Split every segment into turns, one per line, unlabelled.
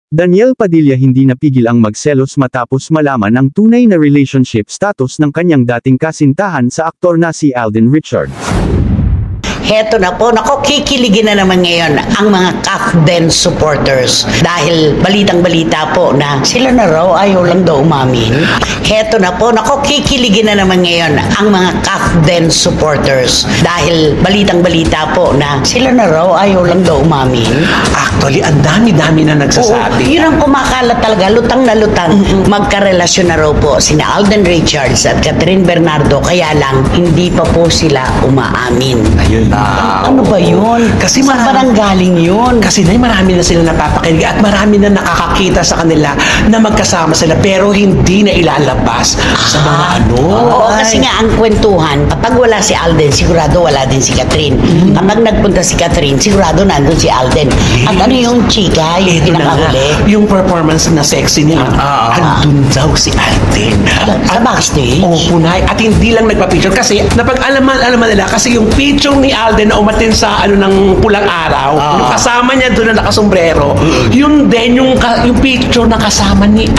Daniel Padilla hindi napigil ang magselos matapos malaman ang tunay na relationship status ng kanyang dating kasintahan sa aktor na si Alden Richards.
Heto na po, nako, kikiligin na naman ngayon ang mga Kafden supporters dahil balitang-balita po na sila na raw ayaw lang daw umamin. Heto na po, nako, kikiligin na naman ngayon ang mga Kafden supporters dahil balitang-balita po na sila na raw ayaw lang daw umamin.
Actually, ang dami-dami na nagsasabi.
Oo, yun ang kumakalat talaga, lutang na lutang. Magkarelasyon na raw po sina Alden Richards at Catherine Bernardo, kaya lang hindi pa po sila umaamin.
Ayun na.
Ano ba yun?
Kasi
saan ba nang galing yun?
Kasi marami na sila napapakinig at marami na nakakakita sa kanila na magkasama sila pero hindi na ilalabas sa mga ano.
Oo, kasi nga ang kwentuhan, kapag wala si Alden, sigurado wala din si Catherine. Kapag nagpunta si Catherine, sigurado nandun si Alden. At ano yung chika, yung pinakahuli?
Yung performance na sexy niya, andun daw si Alden.
Sa backstage?
Oo, punay. At hindi lang nagpa-picture kasi napag-alaman nila kasi yung picture ni Alden na umatin sa ng pulang araw, yung kasama niya doon na nakasombrero, yun din yung picture na kasama ni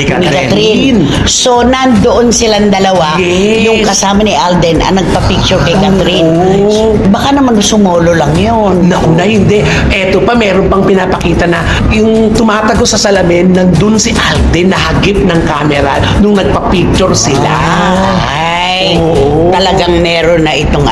Catherine.
So nandoon silang dalawa, yung kasama ni Alden ang nagpa-picture kay Catherine. Baka naman sumolo lang yun.
Nauna hindi. Eto pa, meron pang pinapakita na yung tumatago sa salamin, nandun si Alden nahagip ng camera nung nagpa-picture sila.
Talagang meron na itong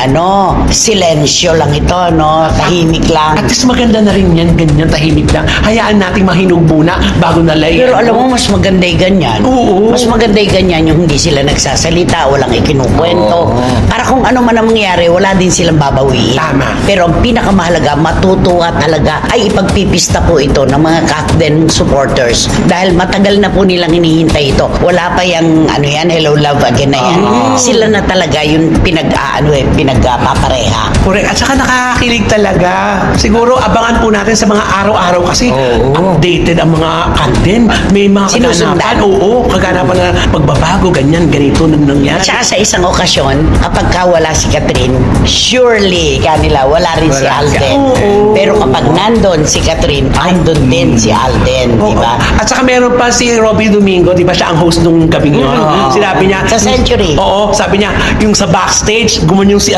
silensyo lang ito, no? Tahimik lang.
At least maganda na rin yan, ganyan, tahimik lang. Hayaan nating mahinog muna bago nalay.
Pero alam mo, mas maganda yung ganyan.
Oo.
Mas maganda yung ganyan, yung hindi sila nagsasalita, walang ikinukwento. Para kung ano man ang mangyari, wala din silang babawiin.
Tama.
Pero ang pinakamahalaga, matutuwa talaga, ay ipagpipista po ito ng mga Kafden supporters. Dahil matagal na po nilang hinihintay ito. Wala pa yung, Hello Love Again na yan. Sila na talaga yung pinagpapareha.
Correct. At saka nakakakilig talaga. Siguro abangan po natin sa mga araw-araw kasi updated ang mga content. May mga
sinusundan.
Kaganapan na pagbabago, ganyan, ganito nang nangyari.
At saka sa isang okasyon, kapag wala si Catherine, surely kanila wala rin si Alden. Pero kapag nandun si Catherine, andun din si Alden, di ba?
At saka meron pa si Robby Domingo, di ba siya ang host nung gabing yun? Sinabi niya,
sa Century.
Oo, sabi niya, yung sa backstage, gumanyo si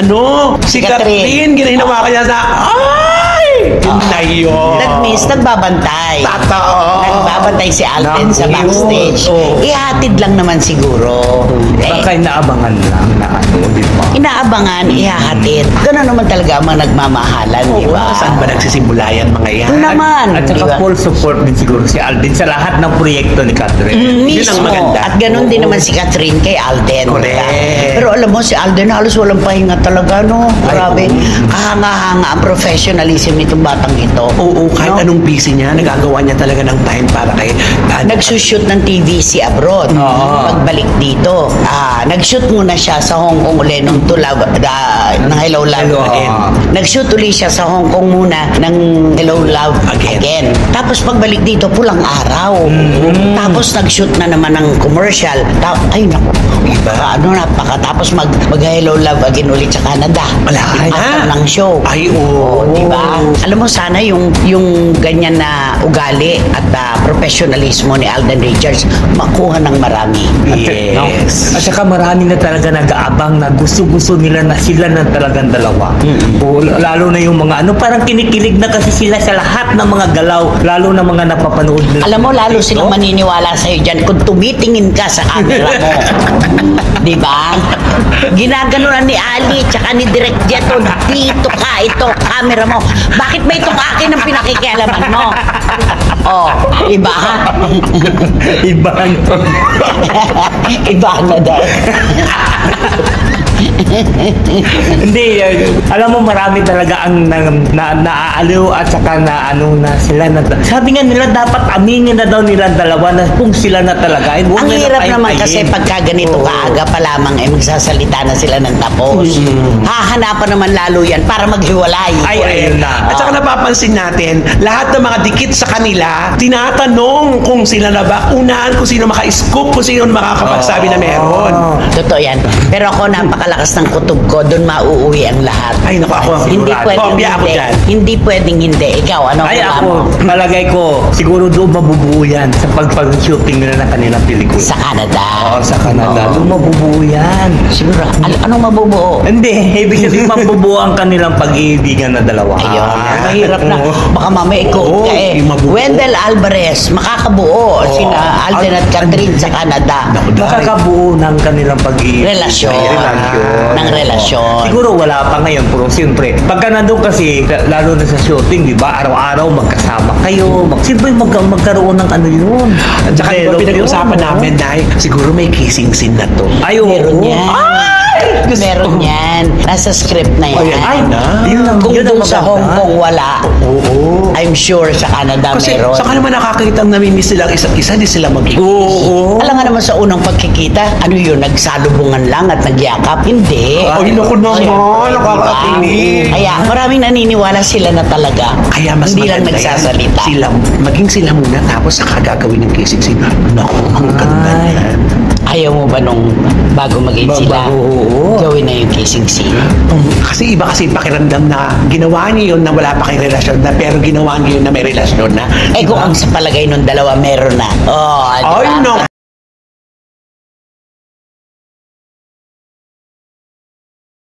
Catherine, ginahinawakan niya sa, yun na yun.
That means, nagbabantay.
Totoo.
Nagbabantay si Alden sa backstage. Ihatid lang naman siguro.
Baka inaabangan lang na di ba?
Inaabangan, ihahatid. Gano'n naman talaga ang mga nagmamahalan, di ba?
Saan ba nagsisimula yan, mga yan?
Naman.
At saka full support din siguro si Alden sa lahat ng proyekto ni Catherine.
Mismo. At gano'n din naman si Catherine kay Alden.
Correct.
Pero alam mo, si Alden halos walang pahinga talaga, no? Grabe. Kahanga-hanga ang professionalism nitong batang ito.
Oo, kahit anong busy niya, nagagawa niya talaga ng time para kay...
Nagsushoot ng TVC abroad. Pagbalik dito. Nag-shoot muna siya sa Hong Kong ulit nung ng Hello Love Again. Nag-shoot ulit siya sa Hong Kong muna ng Hello Love Again. Tapos pagbalik dito, pulang araw. Tapos nag-shoot na naman ng commercial. Ay, naku. Tapos mag-Hello Love Again ulit sa Canada.
Malaki na.
After ng show.
Ay, oo.
Diba? Alam mo, sana yung ganyan na ugali at professionalismo ni Alden Richards makuha ng marami.
Yes.
At saka marami na talaga nag-aabang na gusto-gusto nila na sila na talagang dalawa. Lalo na yung mga parang kinikilig na kasi sila sa lahat ng mga galaw, lalo na mga napapanood nila.
Alam mo, lalo silang maniniwala sa'yo dyan kung tumitingin ka sa camera mo. Diba? Ginaganunan ni Ali tsaka ni Direk Jeto, dito ka, ito, camera mo. Bakit ba itong akin ang pinakikialaman mo? Iba ha?
Iba
Iba na daw.
Hindi, alam mo marami talaga ang naaaliw at saka na sila na. Sabi nga nila dapat aminin na daw nila dalawa na kung sila na talaga.
Ang hirap naman kasi pagka ganito kaaga pa lamang magsasalita na sila ng tapos. Hahanapan naman lalo yan para maghiwalay.
Ayun na. At saka napapansin natin, lahat ng mga dikit sa kanila, tinatanong kung sila na ba, unaan kung sino maka-scoop, kung sino makakapagsabi na meron.
Totoo yan. Pero ako napakalakas ng kutob ko, doon mauuwi ang lahat.
Ay, naku, ako ang
Hindi
sigurado.
pwedeng
Kopya ako
hindi.
dyan.
Hindi pwedeng hindi. Ikaw, ano
Ay
wala
ako,
mo?
palagay ko, siguro doon mabubuo yan sa pag-shooting nila ng kanilang pelikula.
Sa Canada.
Oo, sa Canada.
Oo.
Doon mabubuo yan.
Siguro, anong mabubuo?
Hindi, ibig sabihin mabubuo ang kanilang pag-iibigan na dalawa.
Ayun, mahirap na. Baka mamaya ikaw ka eh.
yung mabubuo.
Wendell Alvarez, makakabuo. Sina Alden at Catherine sa Canada.
Makakabuo ng kanilang pag-iibigan.
Relasyon. Ng relasyon.
Siguro wala pa ngayon, pero siyempre, pagka nandun kasi, lalo na sa shooting, di ba, araw-araw magkasama kayo. Siyempre magkaroon ng ano yun.
At saka iba
Develop
pinag-usapan
yun,
namin na siguro may kissing scene na to.
Ay, oo.
Meron yan.
Gusto
Meron
ko.
yan. Nasa script na yan.
Ay, na.
Kung
yun ang
doon sa
maganda.
Hong Kong wala,
Oo.
I'm sure sa Canada
Kasi
meron.
saka naman nakakita ang namimiss silang isa't isa, di sila mag-kiss.
Oo.
Alam nga naman sa unang pagkikita, ano yun, nagsalubungan lang at nagyakap? Hindi.
Ay, naku naman,
Siyempre,
nakakatinig.
diba? Kaya maraming naniniwala sila na talaga.
Kaya mas
hindi lang
maganda yan.
nagsasalita.
Sila, maging sila muna tapos saka gagawin ng kissing scene. Naku, ang ganda
Ay.
yan.
Ayaw mo ba nung bago maging sila,
oo.
gawin na yung kissing scene?
Kasi iba kasi pakiramdam na ginawa niyo yun na wala pa kayong relasyon na pero ginawa niyo yun na may relasyon na.
Eh kung ang sa palagay nung dalawa meron na. Oh,
Ay, naku.